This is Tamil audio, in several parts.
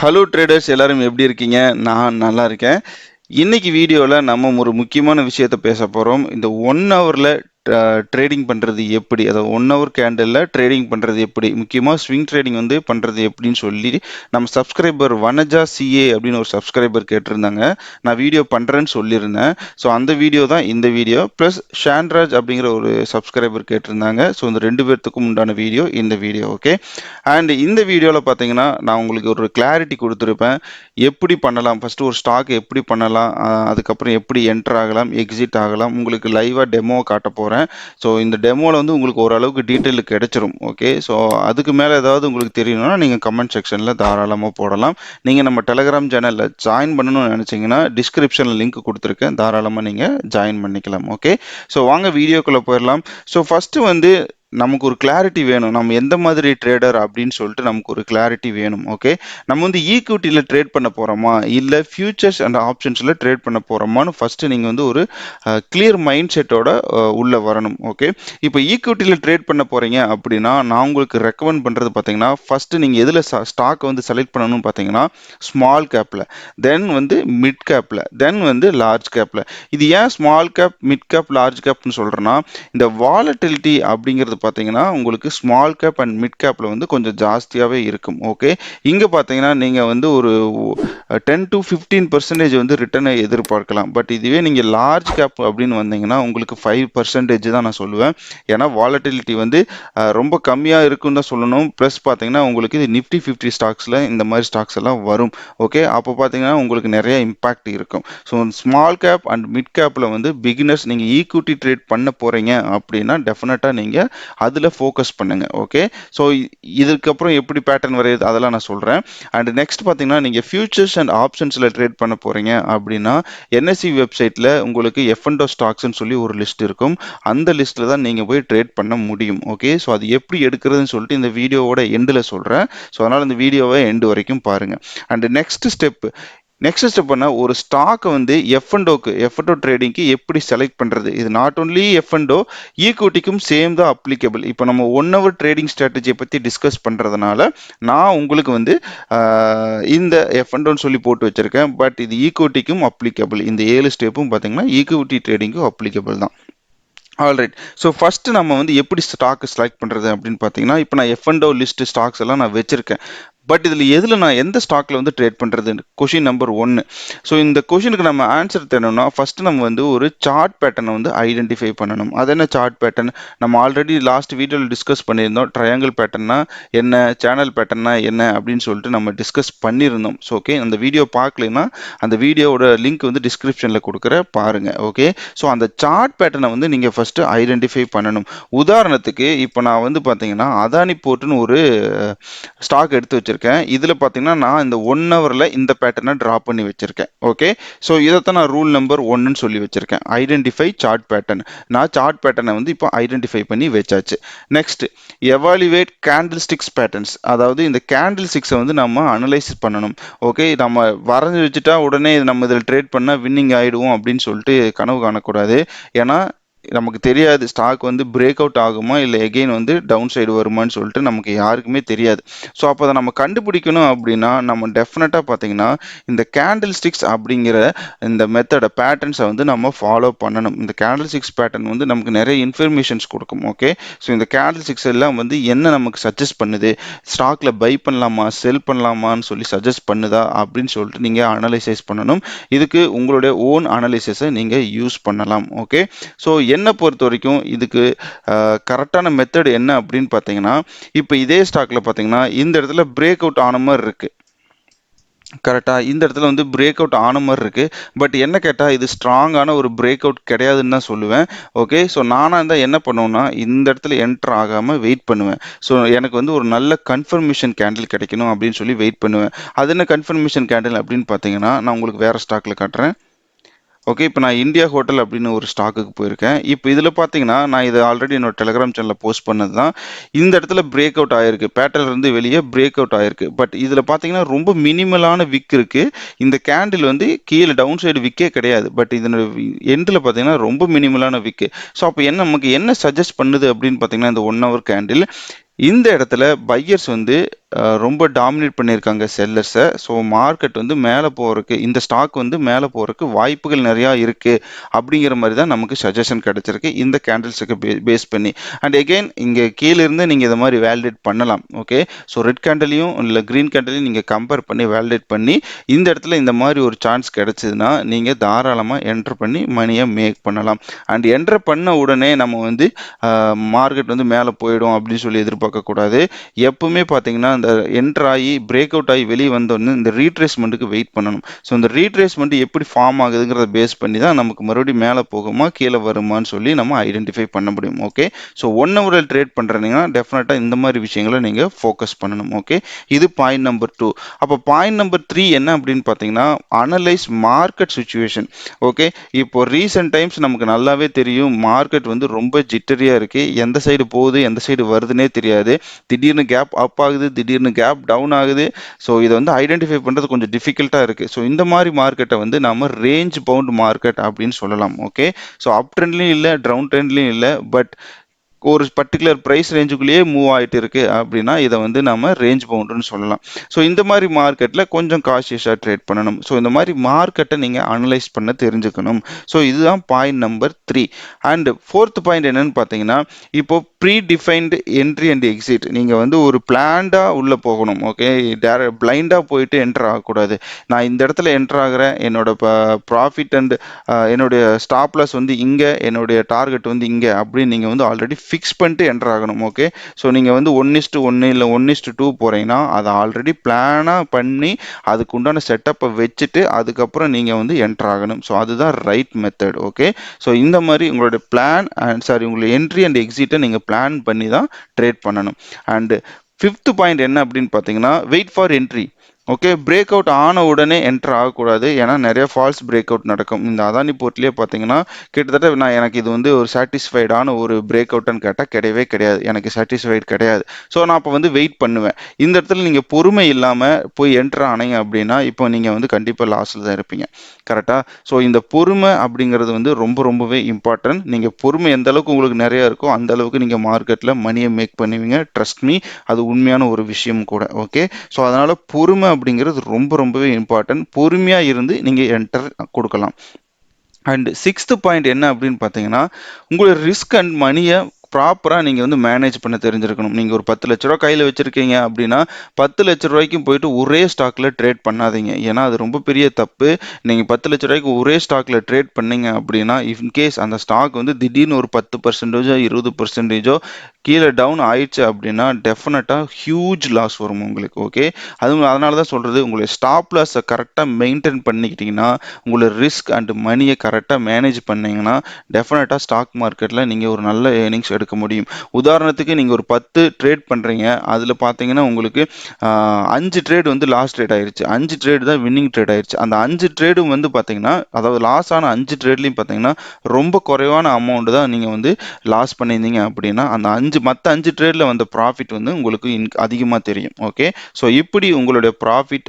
ஹலோ ட்ரேடர்ஸ் எல்லாரும் எப்படி இருக்கீங்க? நான் நல்லா இருக்கேன். இன்னைக்கு வீடியோவில் நம்ம ஒரு முக்கியமான விஷயத்த பேச போகிறோம். இந்த 1 ஹவரில் ட்ரேடிங் பண்ணுறது எப்படி, அதாவது 1 ஹவர் கேண்டலில் ட்ரேடிங் பண்ணுறது எப்படி, முக்கியமாக ஸ்விங் ட்ரேடிங் வந்து பண்ணுறது எப்படின்னு சொல்லி நம்ம சப்ஸ்கிரைபர் வனஜா சிஏ அப்படின்னு ஒரு சப்ஸ்கிரைபர் கேட்டிருந்தாங்க. நான் வீடியோ பண்ணுறேன்னு சொல்லியிருந்தேன். ஸோ அந்த வீடியோ தான் இந்த வீடியோ. ப்ளஸ் ஷான்ராஜ் அப்படிங்கிற ஒரு சப்ஸ்கிரைபர் கேட்டிருந்தாங்க. ஸோ இந்த 2 பேர்த்துக்கும் உண்டான வீடியோ இந்த வீடியோ. ஓகே. அண்ட் இந்த வீடியோவில் பார்த்தீங்கன்னா நான் உங்களுக்கு ஒரு கிளாரிட்டி கொடுத்துருப்பேன். எப்படி பண்ணலாம், ஃபர்ஸ்ட் ஒரு ஸ்டாக் எப்படி பண்ணலாம், அதுக்கப்புறம் எப்படி என்டர் ஆகலாம், எக்ஸிட் ஆகலாம், உங்களுக்கு லைவாக டெமோ காட்ட போகிறேன். ஸோ இந்த டெமோவில் வந்து உங்களுக்கு ஓரளவுக்கு டீட்டெயில் கிடைச்சிரும். ஓகே. ஸோ அதுக்கு மேலே ஏதாவது உங்களுக்கு தெரியணும்னா நீங்கள் கமெண்ட் செக்ஷனில் தாராளமாக போடலாம். நீங்கள் நம்ம டெலகிராம் சேனலில் ஜாயின் பண்ணணும்னு நினச்சிங்கன்னா டிஸ்கிரிப்ஷனில் லிங்க் கொடுத்துருக்கேன், தாராளமாக நீங்கள் ஜாயின் பண்ணிக்கலாம். ஓகே. ஸோ வாங்க வீடியோக்குள்ளே போயிடலாம். ஸோ ஃபஸ்ட்டு வந்து நமக்கு ஒரு கிளாரிட்டி வேணும், நம்ம எந்த மாதிரி ட்ரேடர் அப்படின்னு சொல்லிட்டு நமக்கு ஒரு கிளாரிட்டி வேணும். ஓகே. நம்ம வந்து ஈக்விட்டியில் ட்ரேட் பண்ண போகிறோமா இல்லை ஃபியூச்சர்ஸ் அண்ட் ஆப்ஷன்ஸில் ட்ரேட் பண்ண போகிறோமான்னு ஃபஸ்ட்டு நீங்கள் வந்து ஒரு கிளியர் மைண்ட் செட்டோட உள்ளே வரணும். ஓகே. இப்போ ஈக்விட்டியில் ட்ரேட் பண்ண போகிறீங்க அப்படின்னா நான் உங்களுக்கு ரெக்கமெண்ட் பண்ணுறது பார்த்தீங்கன்னா ஃபஸ்ட்டு நீங்கள் எதில் ஸ்டாக் வந்து செலக்ட் பண்ணணும்னு பார்த்தீங்கன்னா ஸ்மால் கேப்பில், தென் வந்து மிட் கேப்பில், தென் வந்து லார்ஜ் கேப்பில். இது ஏன் small cap, mid cap, large கேப்னு சொல்கிறேன்னா இந்த வாலட்டிலிட்டி அப்படிங்கிறது பார்த்தீங்கன்னா உங்களுக்கு ஸ்மால் கேப் அண்ட் மிட் கேப்பில் வந்து கொஞ்சம் ஜாஸ்தியாகவே இருக்கும். ஓகே. இங்கே பார்த்தீங்கன்னா நீங்கள் வந்து ஒரு 10 to 15% வந்து ரிட்டர்னை எதிர்பார்க்கலாம். பட் இதுவே நீங்கள் லார்ஜ் கேப் அப்படின்னு வந்தீங்கன்னா உங்களுக்கு 5% தான் நான் சொல்லுவேன். ஏன்னா வாலட்டிலிட்டி வந்து ரொம்ப கம்மியாக இருக்குன்னு தான் சொல்லணும். ப்ளஸ் பார்த்தீங்கன்னா உங்களுக்கு இது நிஃப்டி 50 ஸ்டாக்ஸில் இந்த மாதிரி ஸ்டாக்ஸ் எல்லாம் வரும். ஓகே. அப்போ பார்த்தீங்கன்னா உங்களுக்கு நிறைய இம்பாக்ட் இருக்கும். So small cap and mid கேப்பில் வந்து பிகினர்ஸ் நீங்கள் ஈக்விட்டி ட்ரேட் பண்ண போகிறீங்க அப்படின்னா டெஃபினட்டாக நீங்கள் அதில் ஃபோக்கஸ் பண்ணுங்க. ஓகே. ஸோ இதுக்கப்புறம் எப்படி பேட்டர்ன் வரையுது அதெல்லாம் நான் சொல்கிறேன். அண்ட் நெக்ஸ்ட் பார்த்தீங்கன்னா நீங்கள் ஃபியூச்சர்ஸ் அண்ட் ஆப்ஷன்ஸில் ட்ரேட் பண்ண போகிறீங்க அப்படின்னா என்எஸ்சி வெப்சைட்டில் உங்களுக்கு எஃப்என்டோ ஸ்டாக்ஸ்ன்னு சொல்லி ஒரு லிஸ்ட் இருக்கும். அந்த லிஸ்ட்டில் தான் நீங்கள் போய் ட்ரேட் பண்ண முடியும். ஓகே. ஸோ அது எப்படி எடுக்கிறதுன்னு சொல்லிட்டு இந்த வீடியோவோட எண்டில் சொல்கிறேன். ஸோ அதனால் இந்த வீடியோவை எண்டு வரைக்கும் பாருங்கள். அண்ட் நெக்ஸ்ட் ஸ்டெப் பண்ண ஒரு ஸ்டாக்கை வந்து எஃப்என்டோ ட்ரேடிங்க்கு எப்படி செலக்ட் பண்ணுறது, இது நாட் ஓன்லி எஃப்என்டோ, ஈக்விட்டிக்கும் சேம் தான் அப்ளிகபிள். இப்போ நம்ம 1 ஹவர் ட்ரேடிங் ஸ்ட்ராட்டஜியை பற்றி டிஸ்கஸ் பண்ணுறதுனால நான் உங்களுக்கு வந்து இந்த எஃப்என்டோன்னு சொல்லி போட்டு வச்சுருக்கேன். பட் இது ஈக்விட்டிக்கும் அப்ளிகபிள். இந்த 7 ஸ்டெப்பும் பார்த்தீங்கன்னா ஈக்விட்டி ட்ரேடிங்க்கும் அப்ளிகபிள் தான். ஆல்ரைட். ஸோ ஃபஸ்ட்டு நம்ம வந்து எப்படி ஸ்டாக் செலக்ட் பண்ணுறது அப்படின்னு பார்த்தீங்கன்னா இப்போ நான் எஃப்என்டோ லிஸ்ட் ஸ்டாக்ஸ் எல்லாம் நான் வச்சுருக்கேன். பட் இதில் நான் எந்த ஸ்டாக்கில் வந்து ட்ரேட் பண்ணுறது, கொஷின் நம்பர் 1. ஸோ இந்த கொஷினுக்கு நம்ம ஆன்சர் தெரியணும்னா ஃபஸ்ட்டு நம்ம வந்து ஒரு சார்ட் பேட்டர்னை வந்து ஐடென்டிஃபை பண்ணணும். அது என்ன சார்ட் பேட்டர்ன்? நம்ம ஆல்ரெடி லாஸ்ட் வீடியோவில் டிஸ்கஸ் பண்ணியிருந்தோம். ட்ரையாங்கிள் பேட்டர்னா என்ன, சேனல் பேட்டர்னா என்ன அப்படின்னு சொல்லிட்டு நம்ம டிஸ்கஸ் பண்ணியிருந்தோம். ஸோ ஓகே, அந்த வீடியோ பார்க்கலைன்னா அந்த வீடியோவோட லிங்க் வந்து டிஸ்கிரிப்ஷனில் கொடுக்குற பாருங்கள். ஓகே. ஸோ அந்த சார்ட் பேட்டர்னை வந்து நீங்கள் ஃபஸ்ட்டு ஐடென்டிஃபை பண்ணணும். உதாரணத்துக்கு இப்போ நான் வந்து பார்த்தீங்கன்னா அதானி போர்ட்டுன்னு ஒரு ஸ்டாக் எடுத்து வச்சிருக்கேன். இதில் பார்த்தீங்கன்னா நான் இந்த 1 ஹவரில் இந்த பேட்டர்னை ட்ரா பண்ணி வச்சிருக்கேன். ஓகே. ஸோ இதைத்தான் நான் ரூல் நம்பர் 1ன்னு சொல்லி வச்சிருக்கேன், ஐடென்டிஃபை சார்ட் பேட்டர்ன். நான் சார்ட் பேட்டர்னை வந்து இப்போ ஐடென்டிஃபை பண்ணி வச்சாச்சு. Next, evaluate candle sticks patterns, அதாவது இந்த கேண்டில் ஸ்டிக்ஸை வந்து நம்ம அனலைஸ் பண்ணணும். ஓகே. நம்ம வரைஞ்சி வச்சுட்டா உடனே நம்ம இதில் ட்ரேட் பண்ணால் வின்னிங் ஆகிடுவோம் அப்படின்னு சொல்லிட்டு கனவு காணக்கூடாது. ஏன்னா நமக்கு தெரியாது ஸ்டாக் வந்து பிரேக் அவுட் ஆகுமா இல்லை எகெயின் வந்து டவுன் சைடு வருமானு சொல்லிட்டு நமக்கு யாருக்குமே தெரியாது. ஸோ அப்போ அதை நம்ம கண்டுபிடிக்கணும் அப்படின்னா நம்ம டெஃபினட்டாக பார்த்தீங்கன்னா இந்த கேண்டில் ஸ்டிக்ஸ் அப்படிங்கிற இந்த மெத்தடை பேட்டர்ன்ஸை வந்து நம்ம ஃபாலோ பண்ணணும். இந்த கேண்டில் ஸ்டிக்ஸ் பேட்டர்ன் வந்து நமக்கு நிறைய இன்ஃபர்மேஷன்ஸ் கொடுக்கும். ஓகே. ஸோ இந்த கேண்டில் ஸ்டிக்ஸ் எல்லாம் வந்து என்ன நமக்கு சஜஸ்ட் பண்ணுது, ஸ்டாக்ல பை பண்ணலாமா செல் பண்ணலாமான்னு சொல்லி சஜஸ்ட் பண்ணுதா அப்படின்னு சொல்லிட்டு நீங்கள் அனலைசைஸ் பண்ணணும். இதுக்கு உங்களுடைய ஓன் அனலைசிஸை நீங்கள் யூஸ் பண்ணலாம். ஓகே. ஸோ என்னை பொறுத்த வரைக்கும் இதுக்கு கரெக்டான மெத்தட் என்ன அப்படின்னு பார்த்தீங்கன்னா இப்போ இதே ஸ்டாக்ல பார்த்தீங்கன்னா இந்த இடத்துல பிரேக் அவுட் ஆன மாதிரி இருக்கு. கரெக்டாக இந்த இடத்துல வந்து பிரேக் அவுட் ஆன மாதிரி இருக்கு. பட் என்ன கேட்டால் இது ஸ்ட்ராங்கான ஒரு பிரேக் அவுட் கிடையாதுன்னு தான் சொல்லுவேன். ஓகே. ஸோ நானாக இருந்தால் என்ன பண்ணுவேன்னா இந்த இடத்துல என்டர் ஆகாமல் வெயிட் பண்ணுவேன். ஸோ எனக்கு வந்து ஒரு நல்ல கன்ஃபர்மேஷன் கேண்டில் கிடைக்கணும் அப்படின்னு சொல்லி வெயிட் பண்ணுவேன். அது என்ன கன்ஃபர்மேஷன் கேண்டில் அப்படின்னு பார்த்தீங்கன்னா நான் உங்களுக்கு வேற ஸ்டாக்ல காட்டுறேன். ஓகே. இப்போ நான் இந்தியா ஹோட்டல் அப்படின்னு ஒரு ஸ்டாக்குக்கு போயிருக்கேன். இப்போ இதில் பார்த்தீங்கன்னா நான் இதை ஆல்ரெடி என்னோட டெலிகிராம் சேனலில் போஸ்ட் பண்ணது தான். இந்த இடத்துல பிரேக் அவுட் ஆயிருக்கு, பேட்டர்ல இருந்து வெளியே பிரேக் அவுட் ஆயிருக்கு. பட் இதில் பார்த்தீங்கன்னா ரொம்ப மினிமலான விக் இருக்கு. இந்த கேண்டில் வந்து கீழே டவுன் சைடு விக்கே கிடையாது. பட் இதனோட எண்டில் பார்த்தீங்கன்னா ரொம்ப மினிமலான விக்கு. ஸோ அப்போ நமக்கு என்ன சஜஸ்ட் பண்ணுது அப்படின்னு பார்த்தீங்கன்னா இந்த 1 ஹவர் கேண்டில் இந்த இடத்துல பையர்ஸ் வந்து ரொம்ப டாமினேட் பண்ணியிருக்காங்க செல்லர்ஸை. ஸோ மார்க்கெட் வந்து மேலே போகிறதுக்கு, இந்த ஸ்டாக் வந்து மேலே போகிறதுக்கு வாய்ப்புகள் நிறையா இருக்குது அப்படிங்கிற மாதிரி தான் நமக்கு சஜஷன் கிடைச்சிருக்கு இந்த கேண்டில்ஸுக்கு பேஸ் பண்ணி. அண்ட் எகெயின் இங்கே கீழே இருந்து நீங்கள் இதை மாதிரி வேலிடேட் பண்ணலாம். ஓகே, ஸோ ரெட் கேண்டலையும் இல்லை க்ரீன் கேண்டலையும் நீங்கள் கம்பேர் பண்ணி வேலிடேட் பண்ணி இந்த இடத்துல இந்த மாதிரி ஒரு சான்ஸ் கிடைச்சதுன்னா நீங்கள் தாராளமாக என்டர் பண்ணி மணியை மேக் பண்ணலாம். அண்ட் என்டர் பண்ண உடனே நம்ம வந்து மார்க்கெட் வந்து மேலே போயிடும் அப்படின்னு சொல்லி எதிர்பார்க்கக்கூடாது. எப்பவுமே பார்த்தீங்கன்னா இந்த என்டர் ஆகி பிரேக் அவுட் ஆகி வெளியே வந்தோடனே இந்த ரீட்ரேஸ்மெண்ட்டுக்கு வெயிட் பண்ணணும். ஸோ இந்த ரீட்ரேஸ்மெண்ட் எப்படி ஃபார்ம் ஆகுதுங்கிறத பேஸ் பண்ணி தான் நமக்கு மறுபடியும் மேலே போகுமா கீழே வருமான்னு சொல்லி நம்ம ஐடென்டிஃபை பண்ண முடியும். ஓகே, ஸோ 1 ஹவரில் ட்ரேட் பண்ணுறீங்கன்னா டெஃபினட்டாக இந்த மாதிரி விஷயங்களை நீங்கள் ஃபோக்கஸ் பண்ணணும். ஓகே, இது பாயிண்ட் நம்பர் 2. அப்போ பாயிண்ட் நம்பர் 3 என்ன அப்படின்னு பார்த்தீங்கன்னா அனலைஸ் மார்க்கெட் சுச்சுவேஷன். ஓகே, இப்போ ரீசெண்ட் டைம்ஸ் நமக்கு நல்லாவே தெரியும் மார்க்கெட் வந்து ரொம்ப ஜிட்டரியாக இருக்குது. எந்த சைடு போகுது எந்த சைடு வருதுன்னே தெரியாது. திடீர்னு கேப் அப் ஆகுது, திடீர்னு கேப் டவுன் ஆகுது. ஸோ இதை வந்து ஐடென்டிஃபை பண்ணுறது கொஞ்சம் டிஃபிகல்ட்டாக இருக்குது. ஸோ இந்த மாதிரி மார்க்கெட்டை வந்து நம்ம ரேஞ்ச் பவுண்ட் மார்க்கெட் அப்படின்னு சொல்லலாம். ஓகே, ஸோ அப் ட்ரெண்ட்லையும் இல்லை டவுன் ட்ரெண்ட்லையும் இல்லை, பட் ஒரு பர்டிகுலர் ப்ரைஸ் ரேஞ்சுக்குள்ளேயே மூவ் ஆகிட்டு இருக்கு அப்படின்னா இதை வந்து நம்ம ரேஞ்ச் பவுண்டுன்னு சொல்லலாம். ஸோ இந்த மாதிரி மார்க்கெட்டில் கொஞ்சம் காஷியஸாக ட்ரேட் பண்ணணும். ஸோ இந்த மாதிரி மார்க்கெட்டை நீங்கள் அனலைஸ் பண்ண தெரிஞ்சுக்கணும். ஸோ இதுதான் point number 3. And 4th point என்னன்னு பார்த்தீங்கன்னா இப்போ predefined entry and exit. நீங்கள் வந்து ஒரு பிளான்டாக உள்ளே போகணும். ஓகே, பிளைண்டாக போயிட்டு என்டர் ஆகக்கூடாது. நான் இந்த இடத்துல என்டர் ஆகிறேன், என்னோட ப்ராஃபிட் அண்ட் என்னுடைய ஸ்டாப் லாஸ் வந்து இங்கே, என்னுடைய டார்கெட் வந்து இங்கே அப்படின்னு நீங்கள் வந்து ஆல்ரெடி ஃபிக்ஸ் பண்ணிட்டு என்டர் ஆகணும். ஓகே, ஸோ நீங்கள் வந்து 1:1 இல்லை 1:2 போகிறீங்கன்னா அதை ஆல்ரெடி பிளானாக பண்ணி அதுக்கு உண்டான செட்டப்பை வச்சுட்டு அதுக்கப்புறம் நீங்கள் வந்து என்டர் ஆகணும். ஸோ அதுதான் ரைட் மெத்தட். ஓகே, ஸோ இந்த மாதிரி உங்களுடைய பிளான் அண்ட் உங்களுடைய என்ட்ரி அண்ட் எக்ஸிட்டை நீங்கள் பிளான் பண்ணி தான் ட்ரேட் பண்ணணும். அண்ட் 5th பாயிண்ட் என்ன அப்படின்னு பார்த்தீங்கன்னா wait for entry. Okay, break out ஆன உடனே என்டர் ஆகக்கூடாது. ஏன்னா நிறைய ஃபால்ஸ் பிரேக் அவுட் நடக்கும். இந்த அதானி போர்ட்லேயே பார்த்தீங்கன்னா கிட்டத்தட்ட எனக்கு இது வந்து ஒரு சாட்டிஸ்ஃபைடான ஒரு பிரேக் அவுட்னு கேட்டால் கிடையவே கிடையாது. எனக்கு சாட்டிஸ்ஃபைடு கிடையாது. ஸோ நான் அப்போ வந்து வெயிட் பண்ணுவேன். இந்த இடத்துல நீங்கள் பொறுமை இல்லாமல் போய் என்டர் ஆனீங்க அப்படின்னா இப்போ நீங்கள் வந்து கண்டிப்பாக லாஸில் தான் இருப்பீங்க. கரெக்டாக? ஸோ இந்த பொறுமை அப்படிங்கிறது வந்து ரொம்பவே இம்பார்ட்டன்ட். நீங்கள் பொறுமை எந்த அளவுக்கு உங்களுக்கு நிறையா இருக்கோ அந்த அளவுக்கு நீங்கள் மார்க்கெட்டில் மணியை மேக் பண்ணுவீங்க. ட்ரஸ்ட் மீ, அது உண்மையான ஒரு விஷயம் கூட. ஓகே, ஸோ அதனால் பொறுமை அப்படிங்கிறது ரொம்பவே இம்பார்ட்டன்ட். பொறுமையாக இருந்து நீங்கள் என்டர் கொடுக்கலாம். அண்ட் 6th பாயிண்ட் என்ன அப்படின்னு பார்த்தீங்கன்னா உங்களோட ரிஸ்க் அண்ட் மணியை ப்ராப்பராக நீங்கள் வந்து மேனேஜ் பண்ண தெரிஞ்சிருக்கணும். நீங்கள் ஒரு 10 லட்ச ரூபா கையில் வச்சுருக்கீங்க அப்படின்னா 10 லட்ச ரூபாய்க்கும் போயிட்டு ஒரே ஸ்டாக்கில் ட்ரேட் பண்ணாதீங்க. ஏன்னா அது ரொம்ப பெரிய தப்பு. நீங்கள் 10 லட்ச ரூபாய்க்கு ஒரே ஸ்டாக்கில் ட்ரேட் பண்ணீங்க அப்படின்னா இன்கேஸ் அந்த ஸ்டாக் வந்து திடீர்னு ஒரு 10%, 20% கீழே டவுன் ஆயிடுச்சு அப்படின்னா டெஃபினட்டாக ஹியூஜ் லாஸ் வரும் உங்களுக்கு. ஓகே, அதனால தான் சொல்கிறது உங்களுடைய ஸ்டாப் லாஸை கரெக்டாக மெயின்டைன் பண்ணிக்கிட்டீங்கன்னா உங்களோட ரிஸ்க் அண்ட் மணியை கரெக்டாக மேனேஜ் பண்ணிங்கன்னா டெஃபினட்டாக ஸ்டாக் மார்க்கெட்டில் நீங்கள் ஒரு நல்ல ஏர்னிங்ஸ் எடுக்க முடியும். உதாரணத்துக்கு நீங்கள் ஒரு 10 ட்ரேட் பண்ணுறீங்க, அதில் பார்த்தீங்கன்னா உங்களுக்கு 5 ட்ரேட் வந்து லாஸ் ட்ரேட் ஆயிடுச்சு, 5 ட்ரேட் தான் வின்னிங் ட்ரேட் ஆயிடுச்சு. அந்த 5 ட்ரேடும் வந்து பார்த்தீங்கன்னா அதாவது லாஸ் ஆன 5 ட்ரேட்லையும் பார்த்தீங்கன்னா ரொம்ப குறைவான அமௌண்ட் தான் நீங்கள் வந்து லாஸ் பண்ணியிருந்தீங்க அப்படின்னா அந்த மற்ற 5 ட்ரேடில் வந்த ப்ராஃபிட் வந்து உங்களுக்கு அதிகமாக தெரியும். ஓகே, ஸோ இப்படி உங்களுடைய ப்ராஃபிட்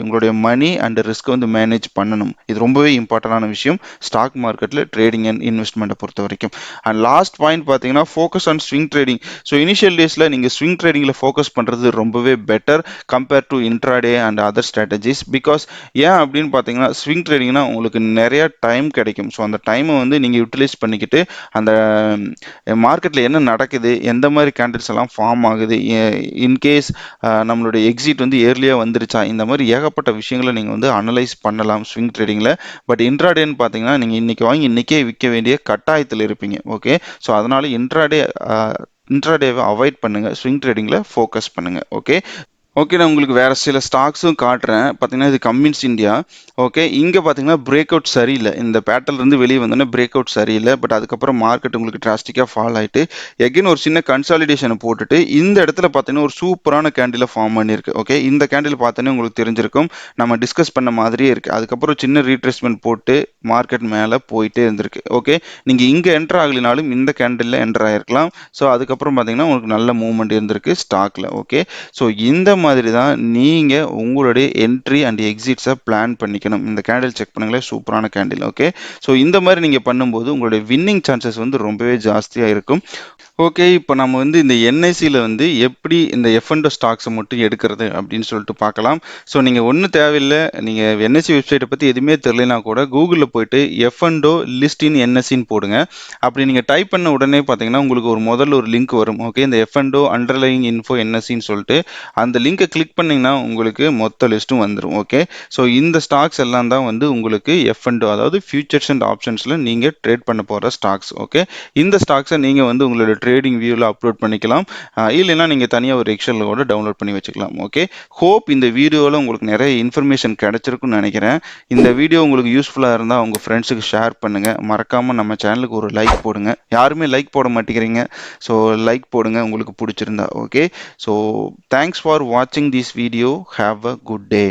உங்களுடைய மணி அண்ட் ரிஸ்க் வந்து மேனேஜ் பண்ணணும். இது ரொம்பவே இம்பார்ட்டண்டான விஷயம் ஸ்டாக் மார்க்கெட்டில் ட்ரேடிங் அண்ட் இன்வெஸ்ட்மெண்ட்டை பொறுத்த வரைக்கும். அண்ட் லாஸ்ட் பாயிண்ட் பார்த்தீங்கன்னா focus on swing trading. So initial டேஸில் நீங்கள் ஸ்விங் ட்ரேடிங்கில் ஃபோக்கஸ் பண்ணுறது ரொம்பவே better compare to intraday and other strategies. Because ஏன் அப்படின்னு பார்த்தீங்கன்னா ஸ்விங் ட்ரேடிங்னா உங்களுக்கு நிறைய டைம் கிடைக்கும். ஸோ அந்த டைமை வந்து நீங்கள் யூட்டிலைஸ் பண்ணிக்கிட்டு அந்த மார்க்கெட்டில் என்ன நடக்குது, எந்த மாதிரி கேண்டில்ஸ் எல்லாம் ஃபார்ம் ஆகுது, இன்கேஸ் நம்மளுடைய எக்ஸிட் வந்து ஏர்லியாக வந்துருச்சா, இந்த மாதிரி ஏகப்பட்ட விஷயங்களை நீங்கள் வந்து அனலைஸ் பண்ணலாம் ஸ்விங் ட்ரேடிங்கில். பட் இன்ட்ராடேன்னு பார்த்தீங்கன்னா நீங்கள் இன்றைக்கி வாங்கி இன்றைக்கே விற்க வேண்டிய கட்டாயத்தில் இருப்பீங்க. ஓகே, ஸோ அதனால் இன்ட்ராடேவை அவாய்ட் பண்ணுங்கள், ஸ்விங் ட்ரேடிங்கில் ஃபோக்கஸ் பண்ணுங்கள். ஓகே, நான் உங்களுக்கு வேறு சில ஸ்டாக்ஸும் காட்டுறேன். பார்த்தீங்கன்னா இது கம்மின்ஸ் இந்தியா. ஓகே, இங்கே பார்த்தீங்கன்னா பிரேக் அவுட் சரியில்லை. இந்த பேட்டர்லேருந்து வெளியே வந்தோன்னே பிரேக் அவுட் சரியில்லை. பட் அதுக்கப்புறம் மார்க்கெட் உங்களுக்கு டிராஸ்டிக்காக ஃபால் ஆகிட்டு எகைன் ஒரு சின்ன கன்சாலிடேஷனை போட்டுட்டு இந்த இடத்துல பார்த்தீங்கன்னா ஒரு சூப்பரான கேண்டிலை ஃபார்ம் பண்ணியிருக்கு. ஓகே, இந்த கேண்டில் பார்த்தோன்னே உங்களுக்கு தெரிஞ்சிருக்கும் நம்ம டிஸ்கஸ் பண்ண மாதிரியே இருக்குது. அதுக்கப்புறம் சின்ன ரீட்ரேஸ்மெண்ட் போட்டு மார்க்கெட் மேலே போயிட்டே இருந்திருக்கு. ஓகே, நீங்கள் இங்கே என்டர் ஆகலினாலும் இந்த கேண்டிலில் என்டர் ஆகிருக்கலாம். ஸோ அதுக்கப்புறம் பார்த்தீங்கன்னா உங்களுக்கு நல்ல மூவ்மெண்ட் இருந்திருக்கு ஸ்டாக்கில். ஓகே, ஸோ இந்த மாதிரி தான் நீங்க உங்களுடைய என்ட்ரி அண்ட் எக்ஸிட்ஸை பிளான் பண்ணிக்கணும். இந்த கேண்டில் செக் பண்ணுங்களேன், சூப்பரான கேண்டில். ஓகே, ஸோ இந்த மாதிரி நீங்க பண்ணும்போது உங்களுடைய வின்னிங் சான்சஸ் வந்து ரொம்பவே ஜாஸ்தியா இருக்கும். ஓகே, இப்போ நம்ம வந்து இந்த என்ஐசியில் வந்து எப்படி இந்த எஃப்என்டோ ஸ்டாக்ஸை மட்டும் எடுக்கிறது அப்படின்னு சொல்லிட்டு பார்க்கலாம். ஸோ நீங்கள் ஒன்றும் தேவையில்லை, நீங்கள் என்எஸ்சி வெப்சைட்டை பற்றி எதுவுமே தெரியலனா கூட கூகுளில் போயிட்டு எஃப்என்டோ லிஸ்ட் இன் என்எஸ்சின்னு போடுங்க. அப்படி நீங்கள் டைப் பண்ண உடனே பார்த்தீங்கன்னா உங்களுக்கு முதல்ல ஒரு லிங்க் வரும். ஓகே, இந்த எஃப்என்டோ அண்டர்லைங் இன்ஃபோ என்எஸ்சின்னு சொல்லிட்டு அந்த லிங்கை கிளிக் பண்ணிங்கன்னா உங்களுக்கு மொத்த லிஸ்ட்டும் வந்துடும். ஓகே, ஸோ இந்த ஸ்டாக்ஸ் எல்லாம் தான் வந்து உங்களுக்கு எஃப்என்டோ, அதாவது ஃபியூச்சர்ஸ் அண்ட் ஆப்ஷன்ஸில் நீங்கள் ட்ரேட் பண்ண போகிற ஸ்டாக்ஸ். ஓகே, இந்த ஸ்டாக்ஸை நீங்கள் வந்து உங்களோட ட்ரேடிங் வியூவில் அப்லோட் பண்ணிக்கலாம். இல்லைன்னா நீங்கள் தனியாக ஒரு எக்ஸலில் கூட டவுன்லோட் பண்ணி வச்சுக்கலாம். ஓகே, ஹோப் இந்த வீடியோவில் உங்களுக்கு நிறைய இன்ஃபர்மேஷன் கிடைச்சிருக்குன்னு நினைக்கிறேன். இந்த வீடியோ உங்களுக்கு யூஸ்ஃபுல்லாக இருந்தால் உங்கள் ஃப்ரெண்ட்ஸுக்கு ஷேர் பண்ணுங்கள். மறக்காமல் நம்ம சேனலுக்கு ஒரு லைக் போடுங்க. யாருமே லைக் போட மாட்டேங்கிறீங்க, ஸோ லைக் போடுங்க உங்களுக்கு பிடிச்சிருந்தா. ஓகே, ஸோ தேங்க்ஸ் ஃபார் வாட்சிங் this video. Have a good day.